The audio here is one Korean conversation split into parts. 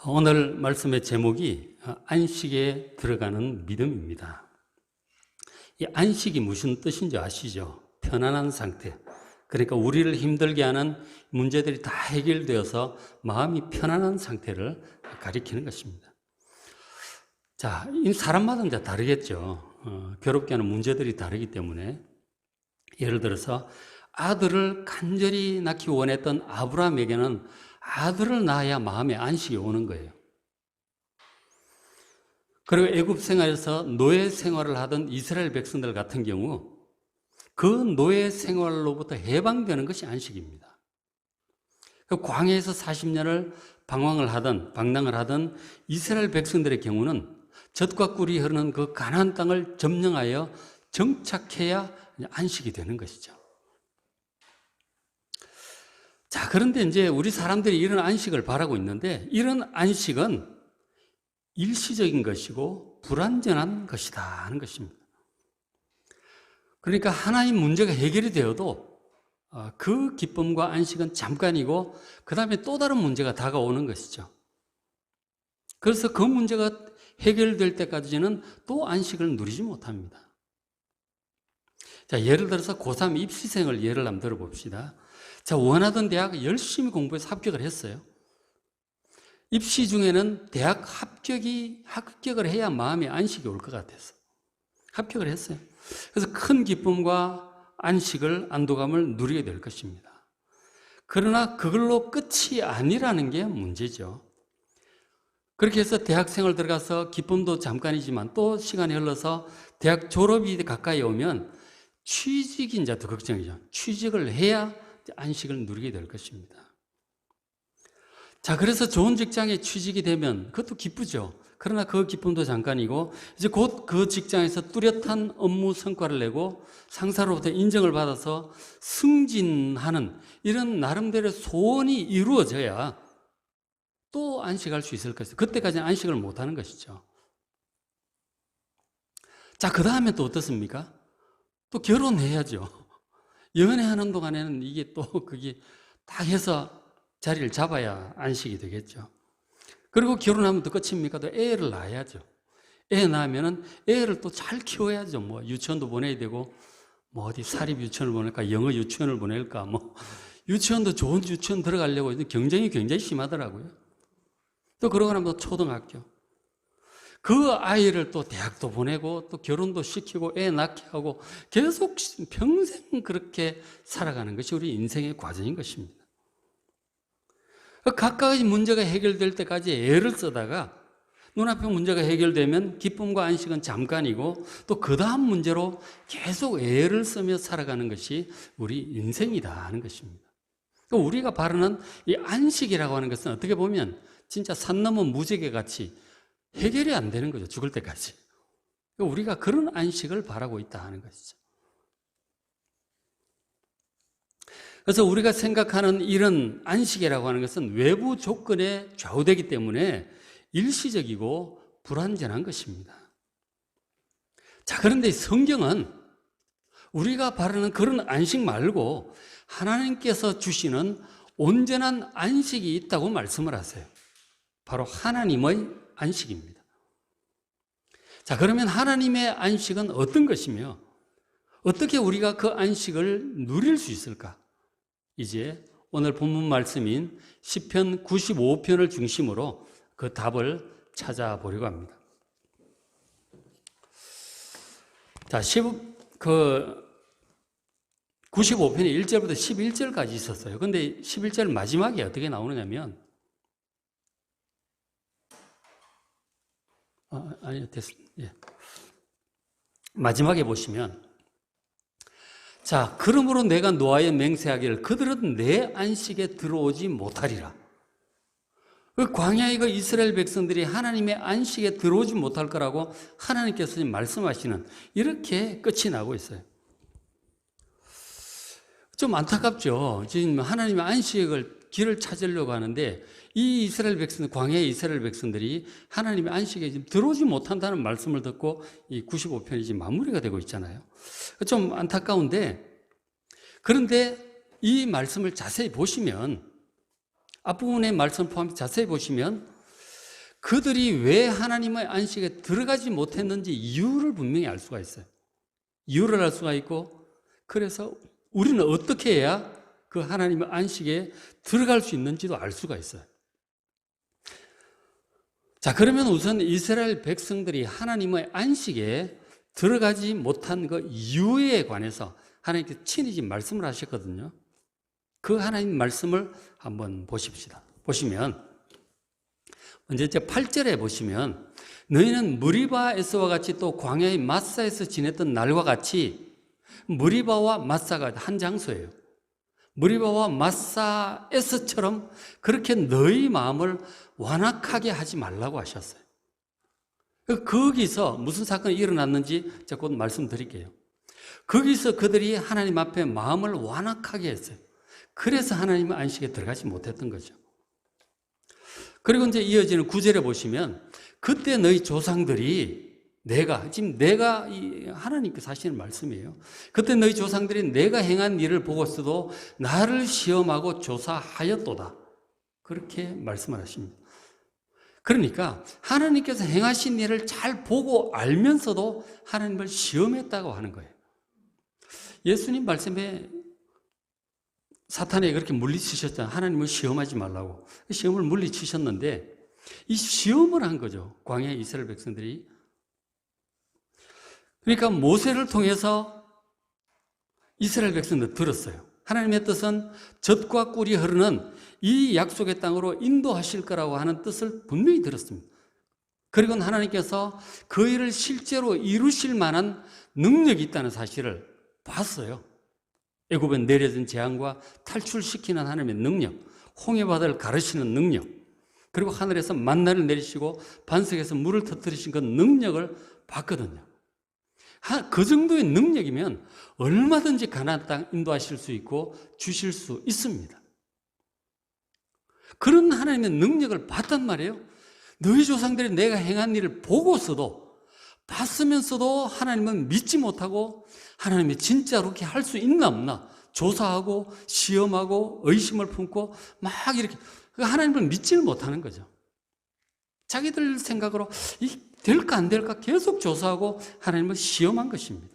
오늘 말씀의 제목이 안식에 들어가는 믿음입니다. 이 안식이 무슨 뜻인지 아시죠? 편안한 상태. 그러니까 우리를 힘들게 하는 문제들이 다 해결되어서 마음이 편안한 상태를 가리키는 것입니다. 자, 이 사람마다 이제 다르겠죠. 괴롭게 하는 문제들이 다르기 때문에 예를 들어서 아들을 간절히 낳기 원했던 아브라함에게는 아들을 낳아야 마음에 안식이 오는 거예요. 그리고 애굽 생활에서 노예 생활을 하던 이스라엘 백성들 같은 경우 그 노예 생활로부터 해방되는 것이 안식입니다. 그 광야에서 40년을 방랑을 하던 이스라엘 백성들의 경우는 젖과 꿀이 흐르는 그 가나안 땅을 점령하여 정착해야 안식이 되는 것이죠. 자, 그런데 이제 우리 사람들이 이런 안식을 바라고 있는데 이런 안식은 일시적인 것이고 불완전한 것이다 하는 것입니다. 그러니까 하나의 문제가 해결이 되어도 그 기쁨과 안식은 잠깐이고 그 다음에 또 다른 문제가 다가오는 것이죠. 그래서 그 문제가 해결될 때까지는 또 안식을 누리지 못합니다. 자, 예를 들어서 고3 입시생을 예를 한번 들어봅시다. 자, 원하던 대학 열심히 공부해서 합격을 했어요. 입시 중에는 대학 합격을 해야 마음에 안식이 올 것 같아서 합격을 했어요. 그래서 큰 기쁨과 안식을, 안도감을 누리게 될 것입니다. 그러나 그걸로 끝이 아니라는 게 문제죠. 그렇게 해서 대학생을 들어가서 기쁨도 잠깐이지만 또 시간이 흘러서 대학 졸업이 가까이 오면 취직이 이제 더 걱정이죠. 취직을 해야 안식을 누리게 될 것입니다. 자, 그래서 좋은 직장에 취직이 되면 그것도 기쁘죠. 그러나 그 기쁨도 잠깐이고 이제 곧 그 직장에서 뚜렷한 업무 성과를 내고 상사로부터 인정을 받아서 승진하는 이런 나름대로의 소원이 이루어져야 또 안식할 수 있을 것이죠. 그때까지는 안식을 못하는 것이죠. 자, 그 다음에 또 어떻습니까? 또 결혼해야죠. 연애하는 동안에는 이게 또 그게 딱 해서 자리를 잡아야 안식이 되겠죠. 그리고 결혼하면 또 끝입니까? 또 애를 낳아야죠. 애 낳으면은 애를 또 잘 키워야죠. 뭐 유치원도 보내야 되고, 뭐 어디 사립 유치원을 보낼까, 영어 유치원을 보낼까, 뭐 유치원도 좋은 유치원 들어가려고 경쟁이 굉장히 심하더라고요. 또 그러고 나면 또 초등학교. 그 아이를 또 대학도 보내고 또 결혼도 시키고 애 낳게 하고 계속 평생 그렇게 살아가는 것이 우리 인생의 과정인 것입니다. 각각의 문제가 해결될 때까지 애를 쓰다가 눈앞에 문제가 해결되면 기쁨과 안식은 잠깐이고 또 그 다음 문제로 계속 애를 쓰며 살아가는 것이 우리 인생이다 하는 것입니다. 우리가 바라는 이 안식이라고 하는 것은 어떻게 보면 진짜 산 넘은 무지개 같이 해결이 안 되는 거죠. 죽을 때까지. 우리가 그런 안식을 바라고 있다 하는 것이죠. 그래서 우리가 생각하는 이런 안식이라고 하는 것은 외부 조건에 좌우되기 때문에 일시적이고 불완전한 것입니다. 자, 그런데 성경은 우리가 바라는 그런 안식 말고 하나님께서 주시는 온전한 안식이 있다고 말씀을 하세요. 바로 하나님의 안식입니다. 자, 그러면 하나님의 안식은 어떤 것이며 어떻게 우리가 그 안식을 누릴 수 있을까? 이제 오늘 본문 말씀인 시편 95편을 중심으로 그 답을 찾아보려고 합니다. 자, 95편이 1절부터 11절까지 있었어요. 그런데 11절 마지막에 어떻게 나오느냐면 됐습니다. 예. 마지막에 보시면 자, 그러므로 내가 노하여 맹세하기를 그들은 내 안식에 들어오지 못하리라. 그 광야의 그 이스라엘 백성들이 하나님의 안식에 들어오지 못할 거라고 하나님께서 말씀하시는 이렇게 끝이 나고 있어요. 좀 안타깝죠. 지금 하나님의 안식을 길을 찾으려고 하는데 이 이스라엘 백성들, 광야의 이스라엘 백성들이 하나님의 안식에 지금 들어오지 못한다는 말씀을 듣고 이 95편이 지금 마무리가 되고 있잖아요. 좀 안타까운데 그런데 이 말씀을 자세히 보시면 앞부분의 말씀 포함해 자세히 보시면 그들이 왜 하나님의 안식에 들어가지 못했는지 이유를 분명히 알 수가 있어요. 이유를 알 수가 있고, 그래서 우리는 어떻게 해야 그 하나님의 안식에 들어갈 수 있는지도 알 수가 있어요. 자, 그러면 우선 이스라엘 백성들이 하나님의 안식에 들어가지 못한 그 이유에 관해서 하나님께서 친히 말씀을 하셨거든요. 그 하나님 말씀을 한번 보십시다. 보시면 먼저 이제 8절에 보시면 너희는 무리바에서와 같이 또 광야의 마사에서 지냈던 날과 같이, 무리바와 마사가 한 장소예요. 무리바와 마사에서처럼 그렇게 너희 마음을 완악하게 하지 말라고 하셨어요. 거기서 무슨 사건이 일어났는지 제가 곧 말씀드릴게요. 거기서 그들이 하나님 앞에 마음을 완악하게 했어요. 그래서 하나님의 안식에 들어가지 못했던 거죠. 그리고 이제 이어지는 9절에 보시면 그때 너희 조상들이 지금 내가 하나님께서 하시는 말씀이에요. 그때 너희 조상들이 내가 행한 일을 보고서도 나를 시험하고 조사하였도다. 그렇게 말씀을 하십니다. 그러니까 하나님께서 행하신 일을 잘 보고 알면서도 하나님을 시험했다고 하는 거예요. 예수님 말씀에 사탄에게 그렇게 물리치셨잖아요. 하나님을 시험하지 말라고. 시험을 물리치셨는데 이 시험을 한 거죠. 광야 이스라엘 백성들이. 그러니까 모세를 통해서 이스라엘 백성들 들었어요. 하나님의 뜻은 젖과 꿀이 흐르는 이 약속의 땅으로 인도하실 거라고 하는 뜻을 분명히 들었습니다. 그리고 하나님께서 그 일을 실제로 이루실 만한 능력이 있다는 사실을 봤어요. 애굽에 내려진 재앙과 탈출시키는 하나님의 능력, 홍해바다를 가르시는 능력, 그리고 하늘에서 만나를 내리시고 반석에서 물을 터뜨리신 그 능력을 봤거든요. 그 정도의 능력이면 얼마든지 가나안 땅 인도하실 수 있고 주실 수 있습니다. 그런 하나님의 능력을 봤단 말이에요. 너희 조상들이 내가 행한 일을 보고서도, 봤으면서도 하나님은 믿지 못하고 하나님이 진짜로 그렇게 할 수 있나 없나 조사하고 시험하고 의심을 품고 막 이렇게 하나님을 믿지를 못하는 거죠. 자기들 생각으로 될까 안 될까 계속 조사하고 하나님을 시험한 것입니다.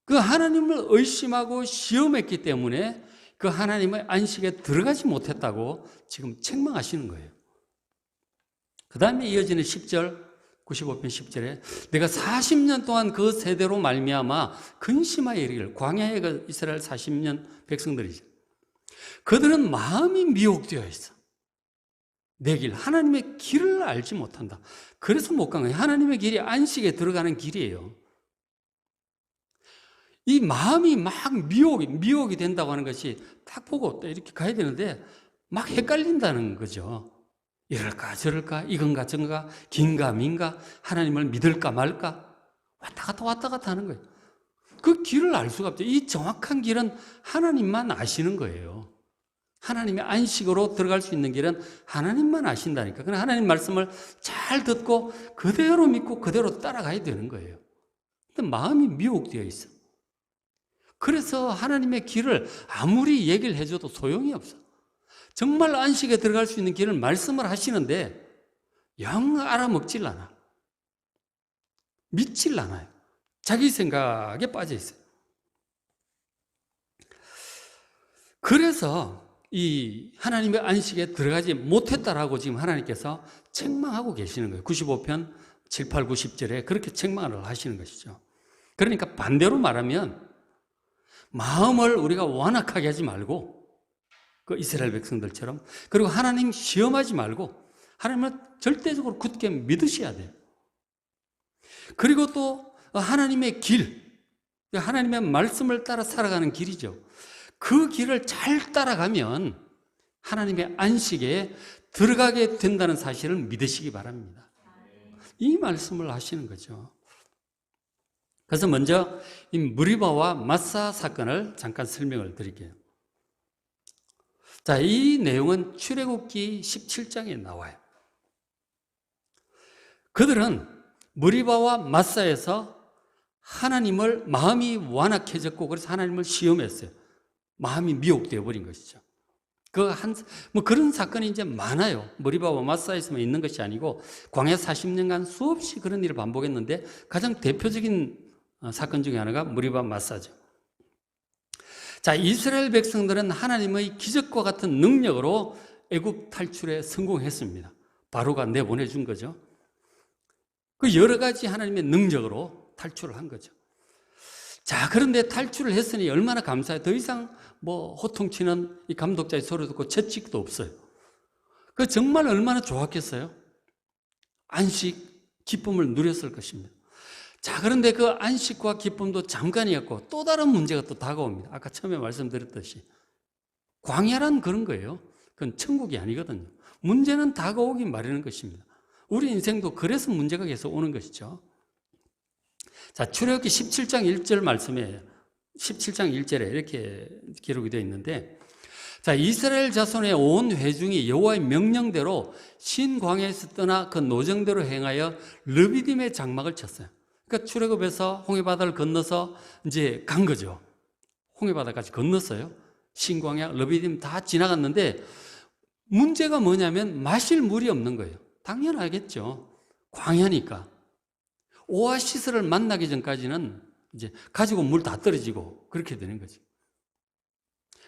그 하나님을 의심하고 시험했기 때문에 그 하나님의 안식에 들어가지 못했다고 지금 책망하시는 거예요. 그 다음에 이어지는 10절, 95편 10절에 내가 40년 동안 그 세대로 말미암아 근심하여 이르기를, 광야의 그 이스라엘 40년 백성들이죠. 그들은 마음이 미혹되어 있어. 내 길, 하나님의 길을 알지 못한다. 그래서 못 간 거예요. 하나님의 길이 안식에 들어가는 길이에요. 이 마음이 막 미혹이 된다고 하는 것이 딱 보고 이렇게 가야 되는데 막 헷갈린다는 거죠. 이럴까 저럴까 이건가 저건가 긴가 민가 하나님을 믿을까 말까 왔다 갔다 하는 거예요. 그 길을 알 수가 없죠. 이 정확한 길은 하나님만 아시는 거예요. 하나님의 안식으로 들어갈 수 있는 길은 하나님만 아신다니까. 그냥 하나님 말씀을 잘 듣고 그대로 믿고 그대로 따라가야 되는 거예요. 근데 마음이 미혹되어 있어. 그래서 하나님의 길을 아무리 얘기를 해줘도 소용이 없어. 정말 안식에 들어갈 수 있는 길을 말씀을 하시는데 영 알아먹질 않아. 믿질 않아요. 자기 생각에 빠져 있어요. 그래서 이 하나님의 안식에 들어가지 못했다라고 지금 하나님께서 책망하고 계시는 거예요. 95편 7, 8, 9, 10절에 그렇게 책망을 하시는 것이죠. 그러니까 반대로 말하면 마음을 우리가 완악하게 하지 말고 그 이스라엘 백성들처럼, 그리고 하나님 시험하지 말고 하나님을 절대적으로 굳게 믿으셔야 돼요. 그리고 또 하나님의 길, 하나님의 말씀을 따라 살아가는 길이죠. 그 길을 잘 따라가면 하나님의 안식에 들어가게 된다는 사실을 믿으시기 바랍니다. 이 말씀을 하시는 거죠. 그래서 먼저 이 무리바와 마사 사건을 잠깐 설명을 드릴게요. 자, 이 내용은 출애굽기 17장에 나와요. 그들은 무리바와 마사에서 하나님을 마음이 완악해졌고 그래서 하나님을 시험했어요. 마음이 미혹되어 버린 것이죠. 뭐 그런 사건이 이제 많아요. 머리바와 마사에서만 있는 것이 아니고 광야 40년간 수없이 그런 일을 반복했는데 가장 대표적인 사건 중에 하나가 머리바 마사죠. 자, 이스라엘 백성들은 하나님의 기적과 같은 능력으로 애굽 탈출에 성공했습니다. 바로가 내보내준 거죠. 그 여러 가지 하나님의 능력으로 탈출을 한 거죠. 자, 그런데 탈출을 했으니 얼마나 감사해요. 더 이상 뭐 호통치는 이 감독자의 소리 듣고 채찍도 없어요. 그 정말 얼마나 좋았겠어요. 안식, 기쁨을 누렸을 것입니다. 자, 그런데 그 안식과 기쁨도 잠깐이었고 또 다른 문제가 또 다가옵니다. 아까 처음에 말씀드렸듯이 광야란 그런 거예요. 그건 천국이 아니거든요. 문제는 다가오기 마련인 것입니다. 우리 인생도 그래서 문제가 계속 오는 것이죠. 자, 출애굽기 17장 1절 말씀에 17장 1절에 이렇게 기록이 되어 있는데, 자, 이스라엘 자손의 온 회중이 여호와의 명령대로 신광야에서 떠나 그 노정대로 행하여 르비딤의 장막을 쳤어요. 그러니까 출애굽에서 홍해바다를 건너서 이제 간 거죠. 홍해바다까지 건넜어요. 신광야, 르비딤 다 지나갔는데 문제가 뭐냐면 마실 물이 없는 거예요. 당연하겠죠. 광야니까. 오아시스를 만나기 전까지는 이제 가지고 물 다 떨어지고 그렇게 되는 거지.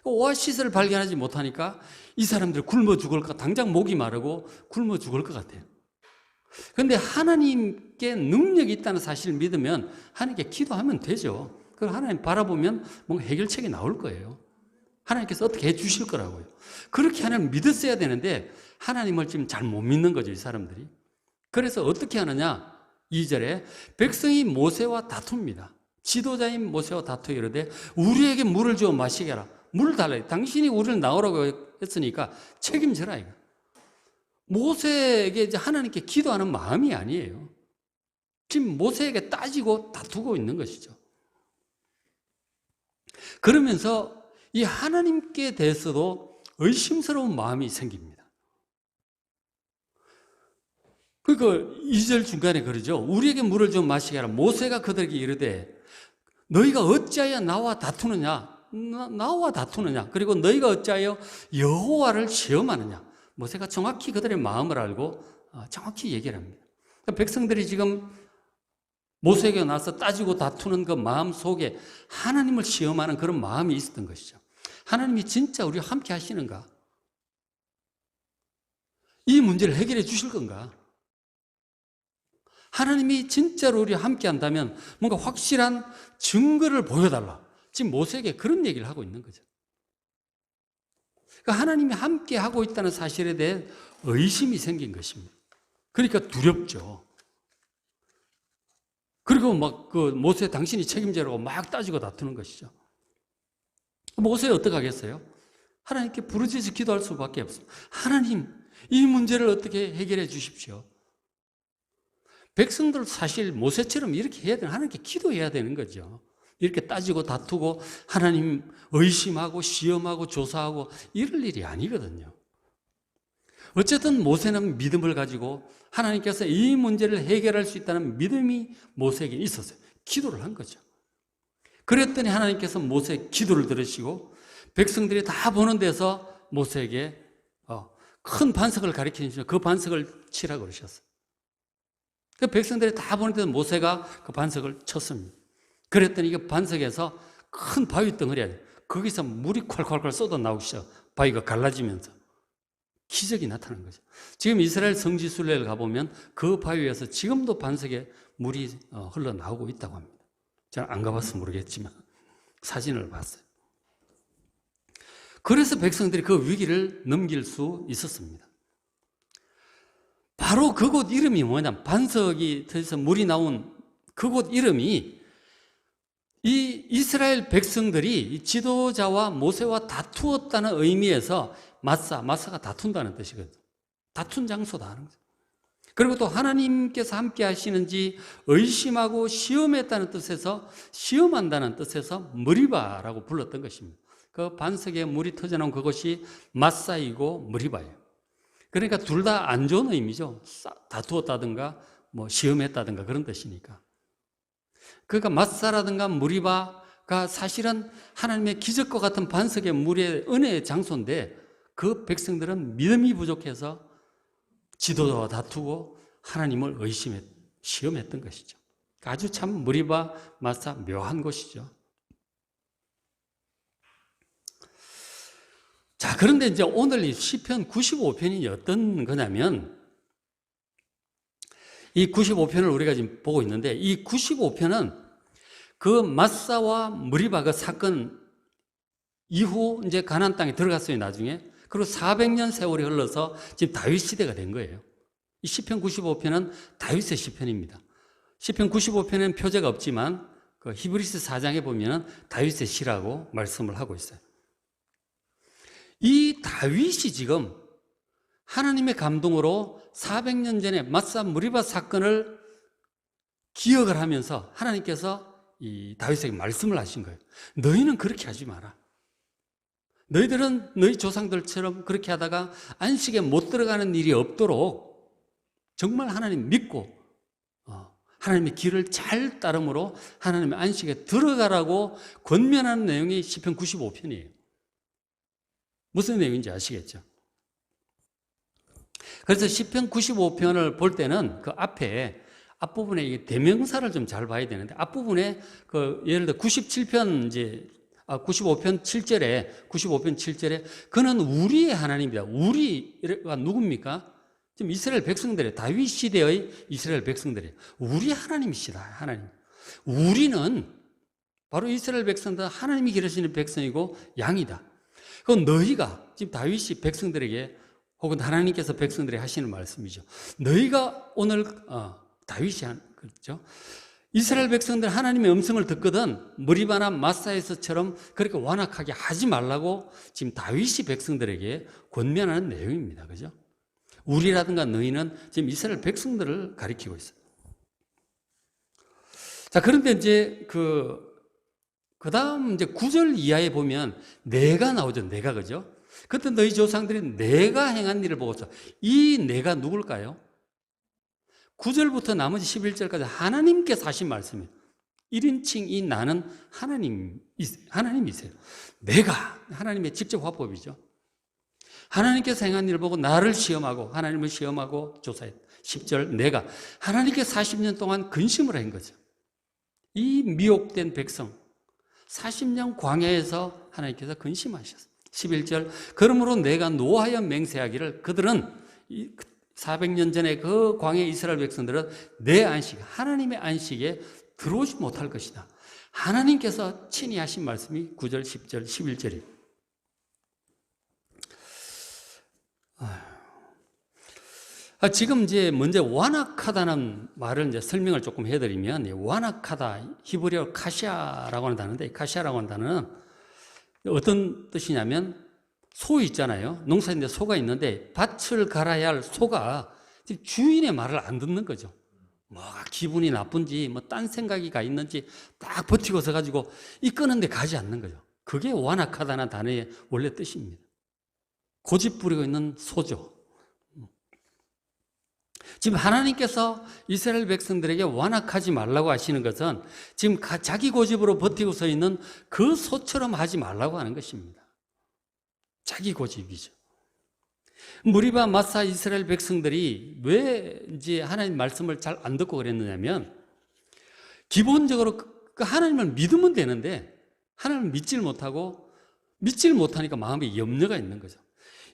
오아시스를 발견하지 못하니까 이 사람들 굶어 죽을 것, 당장 목이 마르고 굶어 죽을 것 같아요. 그런데 하나님께 능력이 있다는 사실을 믿으면 하나님께 기도하면 되죠. 그걸 하나님 바라보면 뭔가 해결책이 나올 거예요. 하나님께서 어떻게 해 주실 거라고요. 그렇게 하나님 믿었어야 되는데 하나님을 지금 잘 못 믿는 거죠, 이 사람들이. 그래서 어떻게 하느냐? 2절에 백성이 모세와 다툽니다. 지도자인 모세와 다투어 이르되 우리에게 물을 주어 마시게 하라. 물을 달라. 당신이 우리를 나오라고 했으니까 책임져라 이거. 모세에게 이제 하나님께 기도하는 마음이 아니에요. 지금 모세에게 따지고 다투고 있는 것이죠. 그러면서 이 하나님께 대해서도 의심스러운 마음이 생깁니다. 그러니까 2절 중간에 그러죠. 우리에게 물을 좀 마시게 하라. 모세가 그들에게 이르되 너희가 어찌하여 나와 다투느냐? 나와 다투느냐? 그리고 너희가 어찌하여 여호와를 시험하느냐? 모세가 정확히 그들의 마음을 알고 정확히 얘기를 합니다. 백성들이 지금 모세에게 나서 따지고 다투는 그 마음 속에 하나님을 시험하는 그런 마음이 있었던 것이죠. 하나님이 진짜 우리와 함께 하시는가? 이 문제를 해결해 주실 건가? 하나님이 진짜로 우리와 함께 한다면 뭔가 확실한 증거를 보여달라. 지금 모세에게 그런 얘기를 하고 있는 거죠. 그러니까 하나님이 함께 하고 있다는 사실에 대해 의심이 생긴 것입니다. 그러니까 두렵죠. 그리고 막 그 모세 당신이 책임져라고 막 따지고 다투는 것이죠. 모세 어떻게 하겠어요? 하나님께 부르짖어 기도할 수밖에 없습니다. 하나님, 이 문제를 어떻게 해결해 주십시오. 백성들 사실 모세처럼 이렇게 해야 되는, 하나님께 기도해야 되는 거죠. 이렇게 따지고 다투고 하나님 의심하고 시험하고 조사하고 이럴 일이 아니거든요. 어쨌든 모세는 믿음을 가지고 하나님께서 이 문제를 해결할 수 있다는 믿음이 모세에게 있었어요. 기도를 한 거죠. 그랬더니 하나님께서 모세의 기도를 들으시고 백성들이 다 보는 데서 모세에게 큰 반석을 가리키시면 그 반석을 치라고 그러셨어요. 그 백성들이 다 보는 데서 모세가 그 반석을 쳤습니다. 그랬더니 그 반석에서 큰 바위 덩어리가 돼요. 거기서 물이 콸콸콸 쏟아 나오기 시작. 바위가 갈라지면서 기적이 나타난 거죠. 지금 이스라엘 성지순례를 가보면 그 바위에서 지금도 반석에 물이 흘러나오고 있다고 합니다. 저는 안 가봐서 모르겠지만 사진을 봤어요. 그래서 백성들이 그 위기를 넘길 수 있었습니다. 바로 그곳 이름이 뭐냐? 반석이 터져서 물이 나온 그곳 이름이 이 이스라엘 백성들이 이 지도자와 모세와 다투었다는 의미에서 마사가 다툰다는 뜻이거든요. 다툰 장소다 하는 거죠. 그리고 또 하나님께서 함께 하시는지 의심하고 시험했다는 뜻에서 시험한다는 뜻에서 머리바라고 불렀던 것입니다. 그 반석에 물이 터져나온 그것이 마사이고 머리바예요. 그러니까 둘 다 안 좋은 의미죠. 다투었다든가 뭐 시험했다든가 그런 뜻이니까. 그러니까 마사라든가 무리바가 사실은 하나님의 기적과 같은 반석의 물의 은혜의 장소인데 그 백성들은 믿음이 부족해서 지도자와 다투고 하나님을 시험했던 것이죠. 아주 참 무리바 마사 묘한 곳이죠. 자, 그런데 이제 오늘 이 시편 95편이 어떤 거냐면, 이 95편을 우리가 지금 보고 있는데, 이 95편은 그 마사와 무리바 그 사건 이후 이제 가나안 땅에 들어갔어요, 나중에. 그리고 400년 세월이 흘러서 지금 다윗 시대가 된 거예요. 이 시편 95편은 다윗의 시편입니다. 시편 95편에는 표제가 없지만 그 히브리서 4장에 보면 다윗의 시라고 말씀을 하고 있어요. 이 다윗이 지금 하나님의 감동으로 400년 전에 마사 무리바 사건을 기억을 하면서 하나님께서 이 다윗에게 말씀을 하신 거예요. 너희는 그렇게 하지 마라. 너희들은 너희 조상들처럼 그렇게 하다가 안식에 못 들어가는 일이 없도록 정말 하나님 믿고 하나님의 길을 잘 따름으로 하나님의 안식에 들어가라고 권면하는 내용이 시편 95편이에요. 무슨 내용인지 아시겠죠? 그래서 시편 95편을 볼 때는 그 앞부분에 이 대명사를 좀 잘 봐야 되는데, 앞부분에 그 예를 들어 95편 7절에 그는 우리의 하나님이다. 우리가 누굽니까? 지금 이스라엘 백성들이에요. 다윗 시대의 이스라엘 백성들이에요. 우리 하나님이시다. 하나님. 우리는 바로 이스라엘 백성들, 하나님이 기르시는 백성이고 양이다. 그건 너희가 지금 다윗이 백성들에게 혹은 하나님께서 백성들에게 하시는 말씀이죠. 너희가 오늘 다윗이 그렇죠? 이스라엘 백성들 하나님의 음성을 듣거든 무리바나 마사에서처럼 그렇게 완악하게 하지 말라고 지금 다윗이 백성들에게 권면하는 내용입니다. 그죠? 우리라든가 너희는 지금 이스라엘 백성들을 가리키고 있어요. 자, 그런데 이제 그 다음 이제 9절 이하에 보면 내가 나오죠. 내가, 그죠? 그때 너희 조상들이 내가 행한 일을 보고서, 이 내가 누굴까요? 9절부터 나머지 11절까지 하나님께서 하신 말씀이에요. 1인칭 이 나는 하나님이세요. 내가, 하나님의 직접 화법이죠. 하나님께서 행한 일을 보고 나를 시험하고 하나님을 시험하고 조사했다. 10절 내가 하나님께 40년 동안 근심을 한 거죠. 이 미혹된 백성 40년 광야에서 하나님께서 근심하셨어요. 11절 그러므로 내가 노하여 맹세하기를 그들은 400년 전에 그 광야 이스라엘 백성들은 내 안식, 하나님의 안식에 들어오지 못할 것이다. 하나님께서 친히 하신 말씀이 9절, 10절, 11절이에요. 지금 이제 먼저 완악하다는 말을 이제 설명을 조금 해드리면, 완악하다, 히브리어 카시아라고 하는 단어인데, 카시아라고 하는 단어는 어떤 뜻이냐면, 소 있잖아요. 농사인데 소가 있는데, 밭을 갈아야 할 소가 주인의 말을 안 듣는 거죠. 뭐가 기분이 나쁜지, 뭐 딴 생각이 가 있는지 딱 버티고 서가지고 이끄는데 가지 않는 거죠. 그게 완악하다는 단어의 원래 뜻입니다. 고집 부리고 있는 소죠. 지금 하나님께서 이스라엘 백성들에게 완악하지 말라고 하시는 것은 지금 자기 고집으로 버티고 서 있는 그 소처럼 하지 말라고 하는 것입니다. 자기 고집이죠. 무리바 마사 이스라엘 백성들이 왜 이제 하나님 말씀을 잘 안 듣고 그랬느냐면, 기본적으로 그 하나님을 믿으면 되는데 하나님을 믿질 못하니까 마음에 염려가 있는 거죠.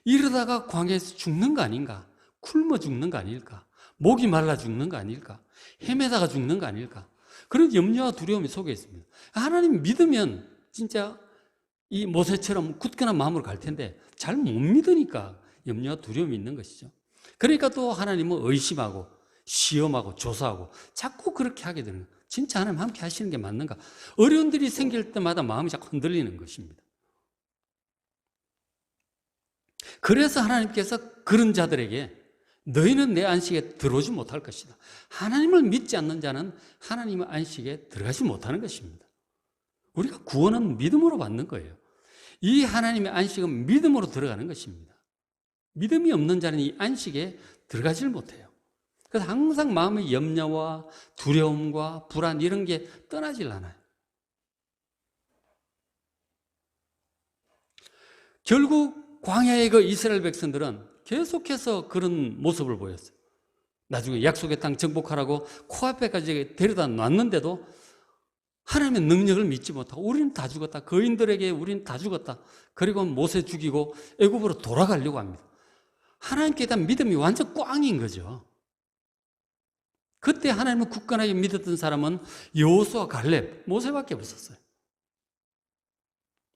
이러다가 광야에서 죽는 거 아닌가? 굶어 죽는 거 아닐까? 목이 말라 죽는 거 아닐까? 헤매다가 죽는 거 아닐까? 그런 염려와 두려움이 속에 있습니다. 하나님 믿으면 진짜 이 모세처럼 굳건한 마음으로 갈 텐데 잘 못 믿으니까 염려와 두려움이 있는 것이죠. 그러니까 또 하나님을 의심하고 시험하고 조사하고 자꾸 그렇게 하게 되는 거예요. 진짜 하나님 함께 하시는 게 맞는가? 어려운 일이 생길 때마다 마음이 자꾸 흔들리는 것입니다. 그래서 하나님께서 그런 자들에게 너희는 내 안식에 들어오지 못할 것이다. 하나님을 믿지 않는 자는 하나님의 안식에 들어가지 못하는 것입니다. 우리가 구원은 믿음으로 받는 거예요. 이 하나님의 안식은 믿음으로 들어가는 것입니다. 믿음이 없는 자는 이 안식에 들어가질 못해요. 그래서 항상 마음의 염려와 두려움과 불안 이런 게 떠나질 않아요. 결국 광야의 그 이스라엘 백성들은 계속해서 그런 모습을 보였어요. 나중에 약속의 땅 정복하라고 코앞에까지 데려다 놨는데도 하나님의 능력을 믿지 못하고 우리는 다 죽었다. 거인들에게 우리는 다 죽었다. 그리고 모세 죽이고 애굽으로 돌아가려고 합니다. 하나님께 대한 믿음이 완전 꽝인 거죠. 그때 하나님을 굳건하게 믿었던 사람은 여호수아, 갈렙, 모세밖에 없었어요.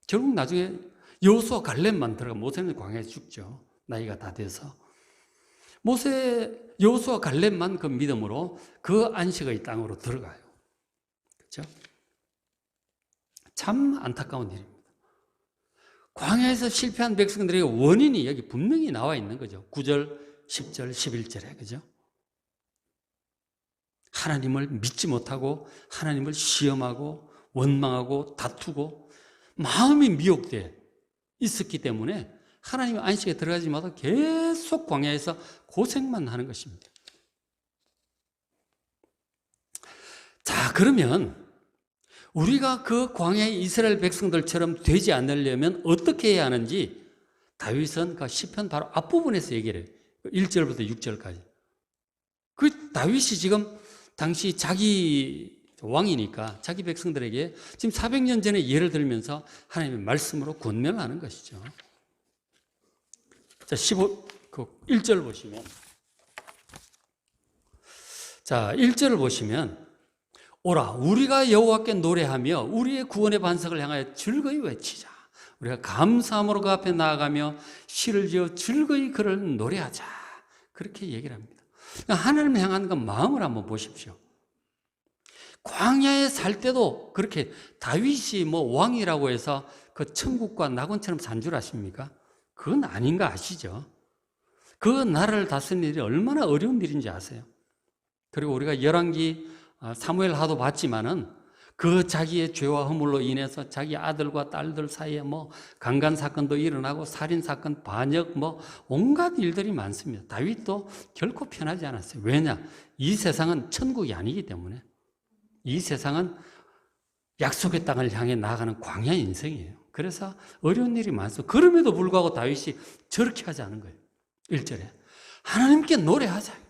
결국 나중에 여호수아, 갈렙만 들어가 모세는 광야에 죽죠. 나이가 다 돼서. 여호수아, 갈렙만 그 믿음으로 그 안식의 땅으로 들어가요. 그렇죠? 참 안타까운 일입니다. 광야에서 실패한 백성들의 원인이 여기 분명히 나와 있는 거죠. 9절, 10절, 11절에. 그죠? 하나님을 믿지 못하고 하나님을 시험하고 원망하고 다투고 마음이 미혹돼 있었기 때문에 하나님의 안식에 들어가지 못하고 계속 광야에서 고생만 하는 것입니다. 자, 그러면 우리가 그 광야의 이스라엘 백성들처럼 되지 않으려면 어떻게 해야 하는지 다윗은 그 시편 바로 앞부분에서 얘기를 해요. 1절부터 6절까지. 그 다윗이 지금 당시 자기 왕이니까 자기 백성들에게 지금 400년 전에 예를 들면서 하나님의 말씀으로 권면을 하는 것이죠. 자, 1절 보시면. 자, 1절을 보시면 오라 우리가 여호와께 노래하며 우리의 구원의 반석을 향하여 즐거이 외치자. 우리가 감사함으로 그 앞에 나아가며 시를 지어 즐거이 그를 노래하자. 그렇게 얘기를 합니다. 하나님을 향한 그 마음을 한번 보십시오. 광야에 살 때도 그렇게 다윗이 뭐 왕이라고 해서 그 천국과 낙원처럼 산 줄 아십니까? 그건 아닌 거 아시죠? 그 나라를 다스리는 일이 얼마나 어려운 일인지 아세요? 그리고 우리가 열왕기 사무엘 하도 봤지만은 그 자기의 죄와 허물로 인해서 자기 아들과 딸들 사이에 뭐 강간 사건도 일어나고 살인 사건, 반역 뭐 온갖 일들이 많습니다. 다윗도 결코 편하지 않았어요. 왜냐? 이 세상은 천국이 아니기 때문에. 이 세상은 약속의 땅을 향해 나아가는 광야 인생이에요. 그래서 어려운 일이 많습니다. 그럼에도 불구하고 다윗이 저렇게 하지 않은 거예요. 1절에 하나님께 노래하자.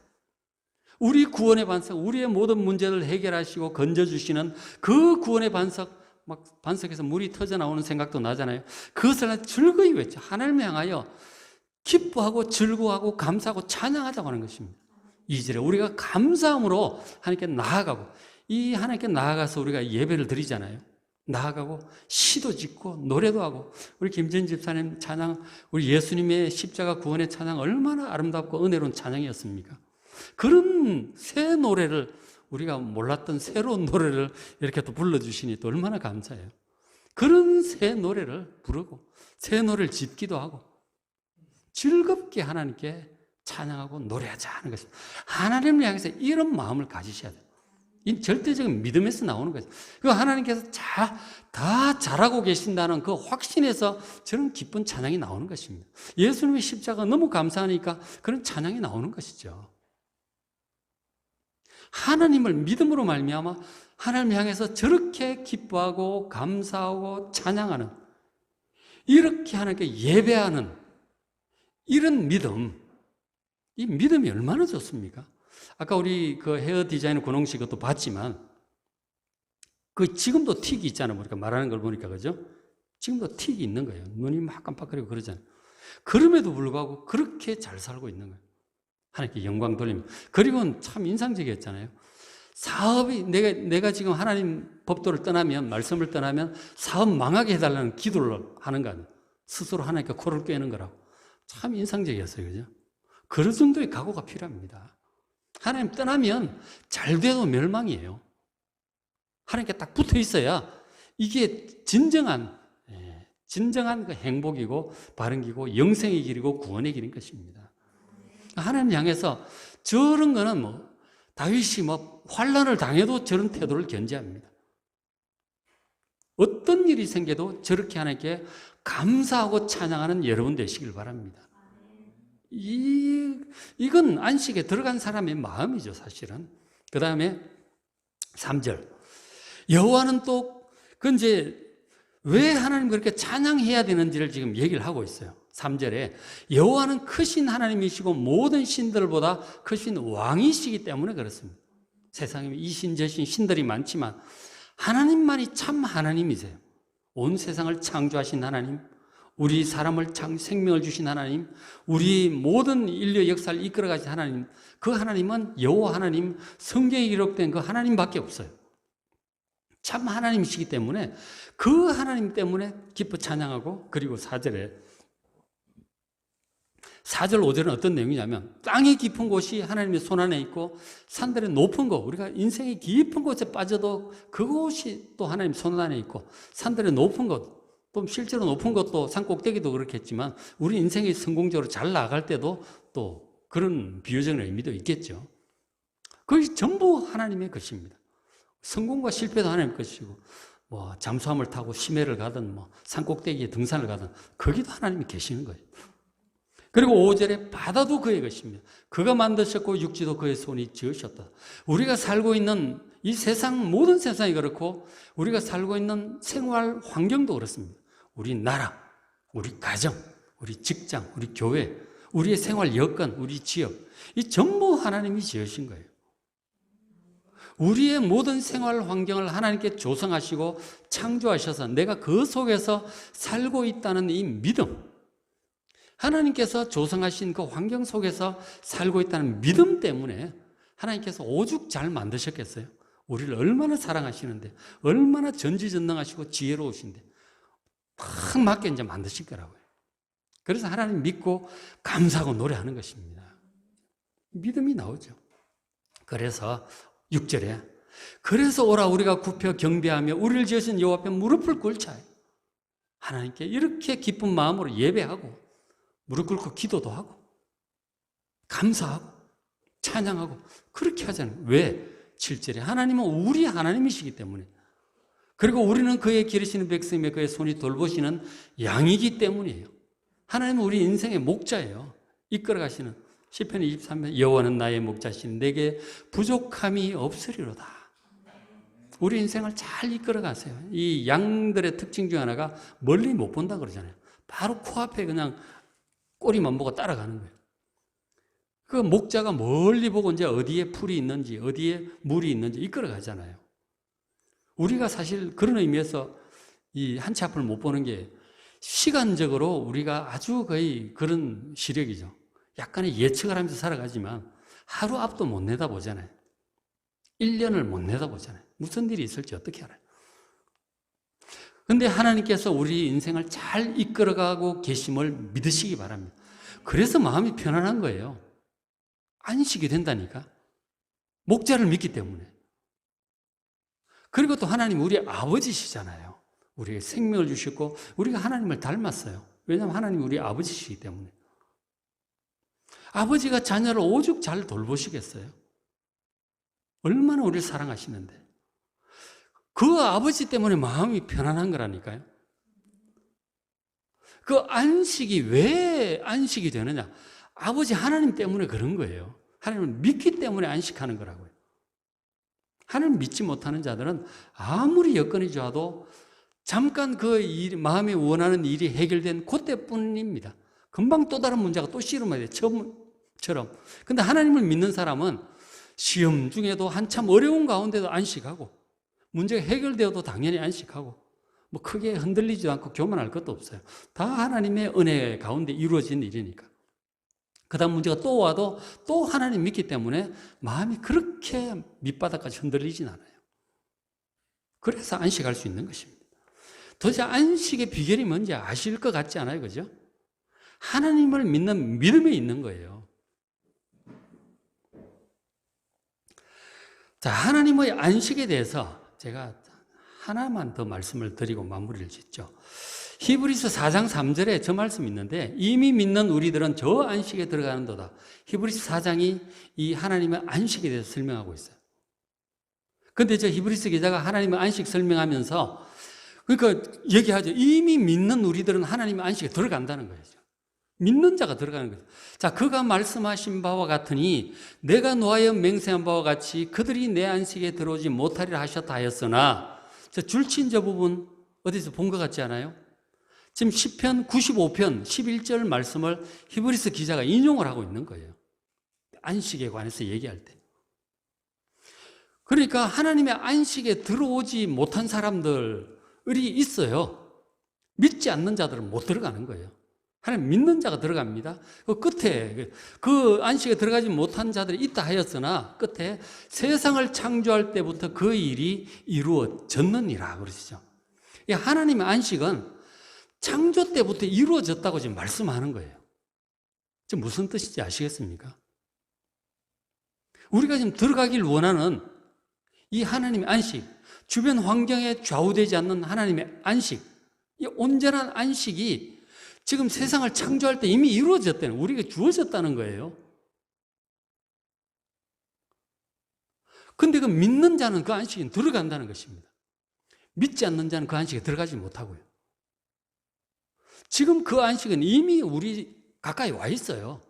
우리 구원의 반석, 우리의 모든 문제를 해결하시고 건져주시는 그 구원의 반석, 막 반석에서 물이 터져 나오는 생각도 나잖아요. 그것을 즐거이 외쳐 하나님을 향하여 기뻐하고 즐거워하고 감사하고 찬양하자고 하는 것입니다. 2절에 우리가 감사함으로 하나님께 나아가고, 이 하나님께 나아가서 우리가 예배를 드리잖아요. 나아가고 시도 짓고 노래도 하고, 우리 김전 집사님 찬양, 우리 예수님의 십자가 구원의 찬양 얼마나 아름답고 은혜로운 찬양이었습니까? 그런 새 노래를, 우리가 몰랐던 새로운 노래를 이렇게 또 불러주시니 또 얼마나 감사해요. 그런 새 노래를 부르고 새 노래를 짓기도 하고 즐겁게 하나님께 찬양하고 노래하자 하는 것입니다. 하나님을 향해서 이런 마음을 가지셔야 돼요. 이 절대적인 믿음에서 나오는 거죠. 그 하나님께서 다 잘하고 계신다는 그 확신에서 저런 기쁜 찬양이 나오는 것입니다. 예수님의 십자가 너무 감사하니까 그런 찬양이 나오는 것이죠. 하나님을 믿음으로 말미암아 하나님을 향해서 저렇게 기뻐하고 감사하고 찬양하는, 이렇게 하나님께 예배하는 이런 믿음, 이 믿음이 얼마나 좋습니까? 아까 우리 그 헤어 디자이너 권홍 씨 것도 봤지만 그 지금도 틱이 있잖아요. 우리가 말하는 걸 보니까, 그죠? 지금도 틱이 있는 거예요. 눈이 막 깜빡거리고 그러잖아요. 그럼에도 불구하고 그렇게 잘 살고 있는 거예요. 하나님께 영광 돌립니다. 그리고 참 인상적이었잖아요. 사업이, 내가 지금 하나님 법도를 떠나면, 말씀을 떠나면 사업 망하게 해달라는 기도를 하는 거 아니에요. 스스로 하나님께 코를 꿰는 거라고. 참 인상적이었어요. 그죠? 그런 정도의 각오가 필요합니다. 하나님 떠나면 잘 돼도 멸망이에요. 하나님께 딱 붙어 있어야 이게 진정한 그 행복이고 바른 길이고 영생의 길이고 구원의 길인 것입니다. 하나님 향해서 저런 거는 뭐 다윗이 뭐 환난을 당해도 저런 태도를 견지합니다. 어떤 일이 생겨도 저렇게 하나님께 감사하고 찬양하는 여러분 되시길 바랍니다. 이건 안식에 들어간 사람의 마음이죠, 사실은. 그 다음에 3절. 여호와는 또, 그 이제 왜 하나님 그렇게 찬양해야 되는지를 지금 얘기를 하고 있어요. 3절에 여호와는 크신 하나님이시고 모든 신들보다 크신 왕이시기 때문에 그렇습니다. 세상에 이신 저신 신들이 많지만 하나님만이 참 하나님이세요. 온 세상을 창조하신 하나님, 우리 사람을 생명을 주신 하나님, 우리 모든 인류 역사를 이끌어 가신 하나님, 그 하나님은 여호와 하나님, 성경에 기록된 그 하나님밖에 없어요. 참 하나님이시기 때문에 그 하나님 때문에 기뻐 찬양하고, 그리고 4절 5절은 어떤 내용이냐면 땅의 깊은 곳이 하나님의 손안에 있고 산들의 높은 곳, 우리가 인생의 깊은 곳에 빠져도 그곳이 또 하나님 손안에 있고 산들의 높은 곳, 또 실제로 높은 것도 산 꼭대기도 그렇겠지만 우리 인생이 성공적으로 잘 나갈 때도 또 그런 비유적인 의미도 있겠죠. 그것이 전부 하나님의 것입니다. 성공과 실패도 하나님의 것이고, 뭐 잠수함을 타고 심해를 가든 뭐 산 꼭대기에 등산을 가든 거기도 하나님이 계시는 거예요. 그리고 5절에 바다도 그의 것입니다. 그가 만드셨고 육지도 그의 손이 지으셨다. 우리가 살고 있는 이 세상, 모든 세상이 그렇고 우리가 살고 있는 생활 환경도 그렇습니다. 우리 나라, 우리 가정, 우리 직장, 우리 교회, 우리의 생활 여건, 우리 지역, 이 전부 하나님이 지으신 거예요. 우리의 모든 생활 환경을 하나님께 조성하시고 창조하셔서 내가 그 속에서 살고 있다는 이 믿음, 하나님께서 조성하신 그 환경 속에서 살고 있다는 믿음 때문에 하나님께서 오죽 잘 만드셨겠어요? 우리를 얼마나 사랑하시는데, 얼마나 전지전능하시고 지혜로우신데 딱 맞게 이제 만드실 거라고요. 그래서 하나님 믿고 감사하고 노래하는 것입니다. 믿음이 나오죠. 그래서 6절에 그래서 오라 우리가 굽혀 경배하며 우리를 지으신 여호와 앞에 무릎을 꿇자. 하나님께 이렇게 기쁜 마음으로 예배하고 무릎 꿇고 기도도 하고 감사하고 찬양하고 그렇게 하잖아요. 왜? 7절에 하나님은 우리 하나님이시기 때문에, 그리고 우리는 그의 기르시는 백성이며 그의 손이 돌보시는 양이기 때문이에요. 하나님은 우리 인생의 목자예요. 이끌어 가시는 시편 23편 여호와는 나의 목자시니 내게 부족함이 없으리로다. 우리 인생을 잘 이끌어 가세요. 이 양들의 특징 중 하나가 멀리 못 본다 그러잖아요. 바로 코앞에 그냥 꼬리만 보고 따라가는 거예요. 그 목자가 멀리 보고 이제 어디에 풀이 있는지, 어디에 물이 있는지 이끌어 가잖아요. 우리가 사실 그런 의미에서 이 한 치 앞을 못 보는 게 시간적으로 우리가 아주 거의 그런 시력이죠. 약간의 예측을 하면서 살아가지만 하루 앞도 못 내다보잖아요. 1년을 못 내다보잖아요. 무슨 일이 있을지 어떻게 알아요? 그런데 하나님께서 우리 인생을 잘 이끌어가고 계심을 믿으시기 바랍니다. 그래서 마음이 편안한 거예요. 안식이 된다니까. 목자를 믿기 때문에. 그리고 또 하나님 우리 아버지시잖아요. 우리에게 생명을 주셨고 우리가 하나님을 닮았어요. 왜냐하면 하나님이 우리 아버지시기 때문에. 아버지가 자녀를 오죽 잘 돌보시겠어요? 얼마나 우리를 사랑하시는데. 그 아버지 때문에 마음이 편안한 거라니까요. 그 안식이 왜 안식이 되느냐? 아버지 하나님 때문에 그런 거예요. 하나님을 믿기 때문에 안식하는 거라고요. 하나님 믿지 못하는 자들은 아무리 여건이 좋아도 잠깐 그 일, 마음이 원하는 일이 해결된 그때뿐입니다. 금방 또 다른 문제가 또 씨름해야 돼요. 처음처럼. 근데 하나님을 믿는 사람은 시험 중에도 한참 어려운 가운데도 안식하고 문제가 해결되어도 당연히 안식하고 뭐 크게 흔들리지도 않고 교만할 것도 없어요. 다 하나님의 은혜 가운데 이루어진 일이니까. 그 다음 문제가 또 와도 또 하나님 믿기 때문에 마음이 그렇게 밑바닥까지 흔들리진 않아요. 그래서 안식할 수 있는 것입니다. 도대체 안식의 비결이 뭔지 아실 것 같지 않아요? 그죠? 하나님을 믿는 믿음이 있는 거예요. 자, 하나님의 안식에 대해서 제가 하나만 더 말씀을 드리고 마무리를 짓죠. 히브리서 4장 3절에 저 말씀이 있는데 이미 믿는 우리들은 저 안식에 들어가는도다. 히브리서 4장이 이 하나님의 안식에 대해서 설명하고 있어요. 그런데 저 히브리서 기자가 하나님의 안식 설명하면서 그러니까 얘기하죠. 이미 믿는 우리들은 하나님의 안식에 들어간다는 거예요. 믿는 자가 들어가는 거죠. 자, 그가 말씀하신 바와 같으니 내가 노하여 맹세한 바와 같이 그들이 내 안식에 들어오지 못하리라 하셨다 하였으나 저 줄친 저 부분 어디서 본 것 같지 않아요? 지금 시편 95편 11절 말씀을 히브리서 기자가 인용을 하고 있는 거예요. 안식에 관해서 얘기할 때. 그러니까 하나님의 안식에 들어오지 못한 사람들이 있어요. 믿지 않는 자들은 못 들어가는 거예요. 하나님 믿는 자가 들어갑니다. 그 끝에 그 안식에 들어가지 못한 자들이 있다 하였으나 끝에 세상을 창조할 때부터 그 일이 이루어졌느니라 그러시죠. 하나님의 안식은 창조 때부터 이루어졌다고 지금 말씀하는 거예요. 지금 무슨 뜻인지 아시겠습니까? 우리가 지금 들어가길 원하는 이 하나님의 안식, 주변 환경에 좌우되지 않는 하나님의 안식, 이 온전한 안식이 지금 세상을 창조할 때 이미 이루어졌다는, 우리에게 주어졌다는 거예요. 근데 그 믿는 자는 그 안식에 들어간다는 것입니다. 믿지 않는 자는 그 안식에 들어가지 못하고요. 지금 그 안식은 이미 우리 가까이 와 있어요.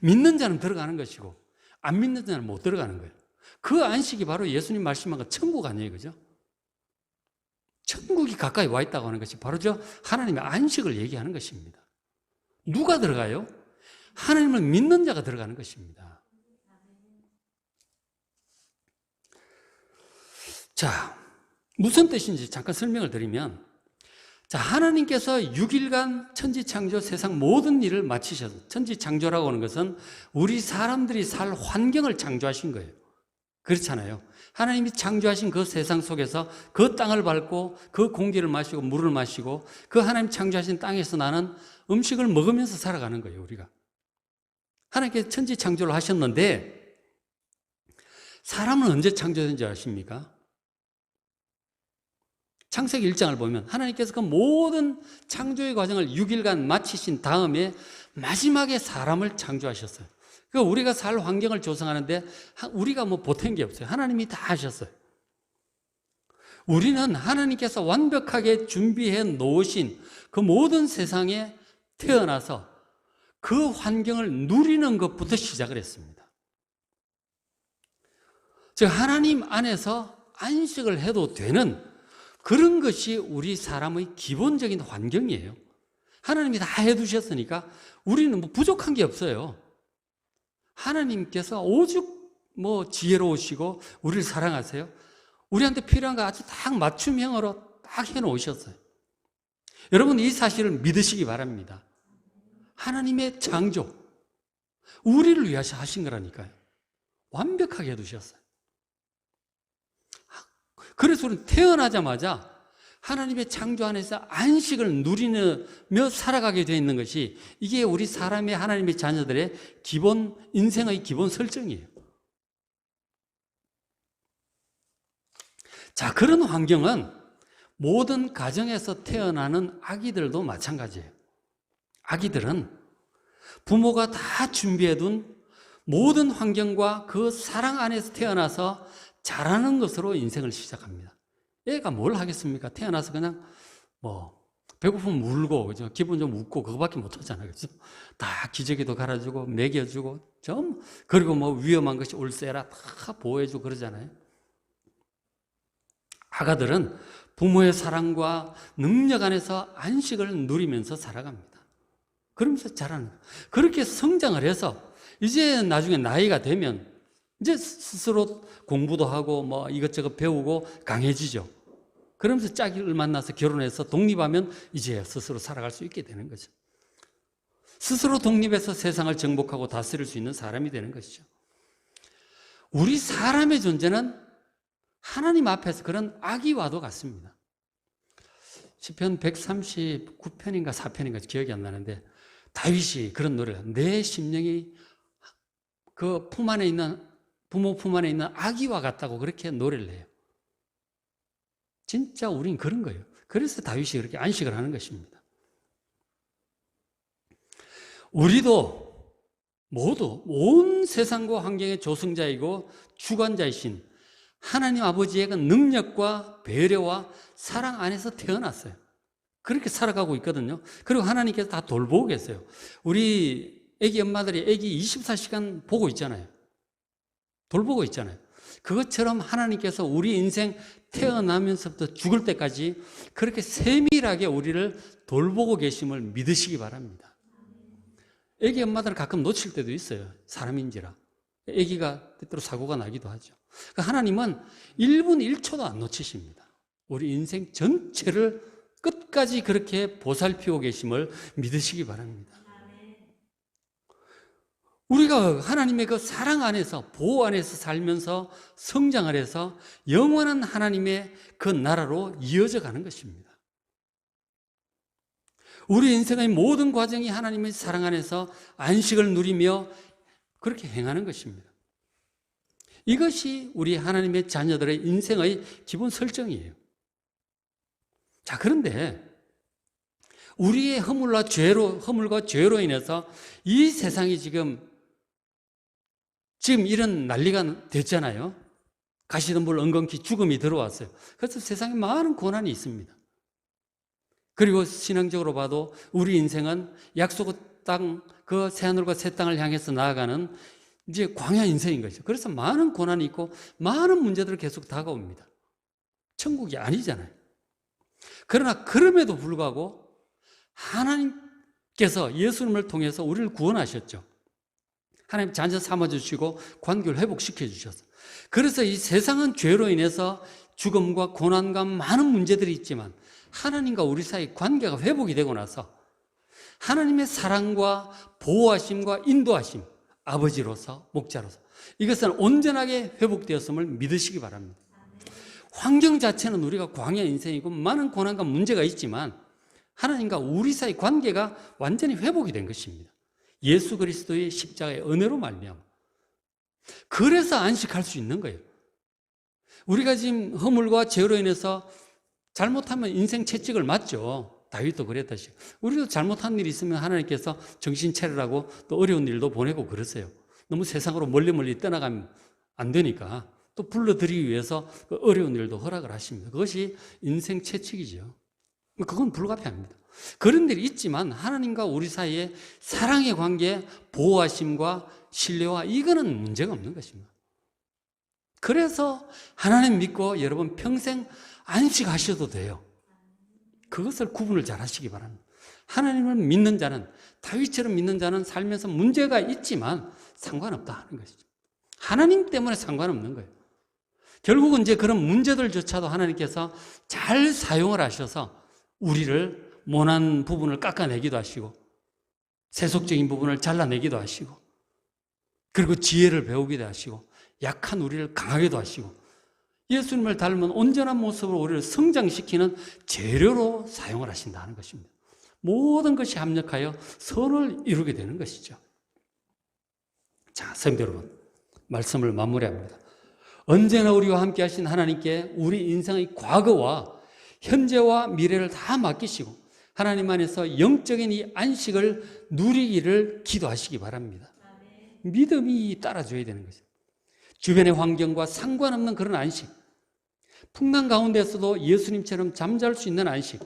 믿는 자는 들어가는 것이고 안 믿는 자는 못 들어가는 거예요. 그 안식이 바로 예수님 말씀한 것 천국 아니에요, 그죠? 천국이 가까이 와 있다고 하는 것이 바로 저 하나님의 안식을 얘기하는 것입니다. 누가 들어가요? 하나님을 믿는 자가 들어가는 것입니다. 자, 무슨 뜻인지 잠깐 설명을 드리면, 자, 하나님께서 6일간 천지창조 세상 모든 일을 마치셔서, 천지창조라고 하는 것은 우리 사람들이 살 환경을 창조하신 거예요. 그렇잖아요. 하나님이 창조하신 그 세상 속에서 그 땅을 밟고 그 공기를 마시고 물을 마시고 그 하나님 창조하신 땅에서 나는 음식을 먹으면서 살아가는 거예요, 우리가. 하나님께서 천지 창조를 하셨는데 사람은 언제 창조된지 아십니까? 창세기 1장을 보면 하나님께서 그 모든 창조의 과정을 6일간 마치신 다음에 마지막에 사람을 창조하셨어요. 그러니까 우리가 살 환경을 조성하는데 우리가 뭐 보탠 게 없어요. 하나님이 다 하셨어요. 우리는 하나님께서 완벽하게 준비해 놓으신 그 모든 세상에 태어나서 그 환경을 누리는 것부터 시작을 했습니다. 즉 하나님 안에서 안식을 해도 되는 그런 것이 우리 사람의 기본적인 환경이에요. 하나님이 다 해두셨으니까 우리는 뭐 부족한 게 없어요. 하나님께서 오죽 뭐 지혜로우시고 우리를 사랑하세요. 우리한테 필요한 거 아주 딱 맞춤형으로 딱 해놓으셨어요. 여러분 이 사실을 믿으시기 바랍니다. 하나님의 창조, 우리를 위하여 하신 거라니까요. 완벽하게 해두셨어요. 그래서 우리는 태어나자마자 하나님의 창조 안에서 안식을 누리며 살아가게 되어 있는 것이 이게 우리 사람의 하나님의 자녀들의 기본, 인생의 기본 설정이에요. 자, 그런 환경은 모든 가정에서 태어나는 아기들도 마찬가지예요. 아기들은 부모가 다 준비해둔 모든 환경과 그 사랑 안에서 태어나서 자라는 것으로 인생을 시작합니다. 애가 뭘 하겠습니까? 태어나서 그냥 뭐 배고프면 울고 그죠? 기분 좀 웃고 그거밖에 못 하잖아요. 그죠? 다 기저귀도 갈아주고 먹여주고 좀 그리고 뭐 위험한 것이 올세라 다 보호해주고 그러잖아요. 아가들은 부모의 사랑과 능력 안에서 안식을 누리면서 살아갑니다. 그러면서 자라는 거예요. 그렇게 성장을 해서 이제 나중에 나이가 되면 이제 스스로 공부도 하고 뭐 이것저것 배우고 강해지죠. 그러면서 짝을 만나서 결혼해서 독립하면 이제 스스로 살아갈 수 있게 되는 거죠. 스스로 독립해서 세상을 정복하고 다스릴 수 있는 사람이 되는 것이죠. 우리 사람의 존재는 하나님 앞에서 그런 아기와도 같습니다. 시편 139편인가 4편인가 기억이 안 나는데 다윗이 그런 노래를 내 심령이 그 품 안에 있는 부모 품 안에 있는 아기와 같다고 그렇게 노래를 해요. 진짜 우린 그런 거예요. 그래서 다윗이 그렇게 안식을 하는 것입니다. 우리도 모두 온 세상과 환경의 조성자이고 주관자이신 하나님 아버지의 그 능력과 배려와 사랑 안에서 태어났어요. 그렇게 살아가고 있거든요. 그리고 하나님께서 다 돌보고 계세요. 우리 애기 엄마들이 애기 24시간 보고 있잖아요. 돌보고 있잖아요. 그것처럼 하나님께서 우리 인생 태어나면서부터 죽을 때까지 그렇게 세밀하게 우리를 돌보고 계심을 믿으시기 바랍니다. 애기 엄마들은 가끔 놓칠 때도 있어요. 사람인지라. 애기가 때때로 사고가 나기도 하죠. 그러니까 하나님은 1분 1초도 안 놓치십니다. 우리 인생 전체를 끝까지 그렇게 보살피고 계심을 믿으시기 바랍니다. 우리가 하나님의 그 사랑 안에서, 보호 안에서 살면서 성장을 해서 영원한 하나님의 그 나라로 이어져 가는 것입니다. 우리 인생의 모든 과정이 하나님의 사랑 안에서 안식을 누리며 그렇게 행하는 것입니다. 이것이 우리 하나님의 자녀들의 인생의 기본 설정이에요. 자, 그런데 우리의 허물과 죄로 인해서 이 세상이 지금 이런 난리가 됐잖아요. 가시덤불 엉겅퀴 죽음이 들어왔어요. 그래서 세상에 많은 고난이 있습니다. 그리고 신앙적으로 봐도 우리 인생은 약속의 땅, 그 새하늘과 새 땅을 향해서 나아가는 이제 광야 인생인 거죠. 그래서 많은 고난이 있고 많은 문제들이 계속 다가옵니다. 천국이 아니잖아요. 그러나 그럼에도 불구하고 하나님께서 예수님을 통해서 우리를 구원하셨죠. 하나님 자녀 삼아주시고 관계를 회복시켜 주셨어요. 그래서 이 세상은 죄로 인해서 죽음과 고난과 많은 문제들이 있지만 하나님과 우리 사이 관계가 회복이 되고 나서 하나님의 사랑과 보호하심과 인도하심, 아버지로서 목자로서 이것은 온전하게 회복되었음을 믿으시기 바랍니다. 환경 자체는 우리가 광야 인생이고 많은 고난과 문제가 있지만 하나님과 우리 사이 관계가 완전히 회복이 된 것입니다. 예수 그리스도의 십자가의 은혜로 말미암아. 그래서 안식할 수 있는 거예요. 우리가 지금 허물과 죄로 인해서 잘못하면 인생 채찍을 맞죠. 다윗도 그랬다시. 우리도 잘못한 일이 있으면 하나님께서 정신 차리라고 또 어려운 일도 보내고 그러세요. 너무 세상으로 멀리 떠나가면 안 되니까 또 불러들이기 위해서 그 어려운 일도 허락을 하십니다. 그것이 인생 채찍이죠. 그건 불가피합니다. 그런 일이 있지만 하나님과 우리 사이에 사랑의 관계, 보호하심과 신뢰와 이거는 문제가 없는 것입니다. 그래서 하나님 믿고 여러분 평생 안식하셔도 돼요. 그것을 구분을 잘 하시기 바랍니다. 하나님을 믿는 자는, 다윗처럼 믿는 자는 살면서 문제가 있지만 상관없다 하는 것이죠. 하나님 때문에 상관없는 거예요. 결국은 이제 그런 문제들조차도 하나님께서 잘 사용을 하셔서 우리를 모난 부분을 깎아내기도 하시고 세속적인 부분을 잘라내기도 하시고 그리고 지혜를 배우기도 하시고 약한 우리를 강하게도 하시고 예수님을 닮은 온전한 모습으로 우리를 성장시키는 재료로 사용을 하신다는 것입니다. 모든 것이 합력하여 선을 이루게 되는 것이죠. 자, 성도 여러분, 말씀을 마무리합니다. 언제나 우리와 함께 하신 하나님께 우리 인생의 과거와 현재와 미래를 다 맡기시고 하나님 안에서 영적인 이 안식을 누리기를 기도하시기 바랍니다. 믿음이 따라줘야 되는 거죠. 주변의 환경과 상관없는 그런 안식, 풍랑 가운데서도 예수님처럼 잠잘 수 있는 안식,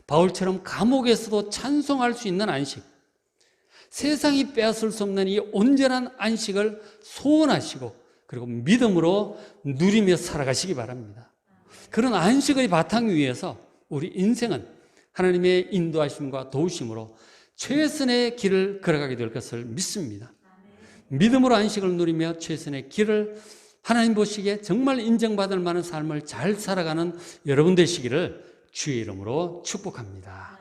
바울처럼 감옥에서도 찬송할 수 있는 안식, 세상이 빼앗을 수 없는 이 온전한 안식을 소원하시고 그리고 믿음으로 누리며 살아가시기 바랍니다. 그런 안식의 바탕 위에서 우리 인생은 하나님의 인도하심과 도우심으로 최선의 길을 걸어가게 될 것을 믿습니다. 믿음으로 안식을 누리며 최선의 길을 하나님 보시기에 정말 인정받을 만한 삶을 잘 살아가는 여러분 되시기를 주의 이름으로 축복합니다.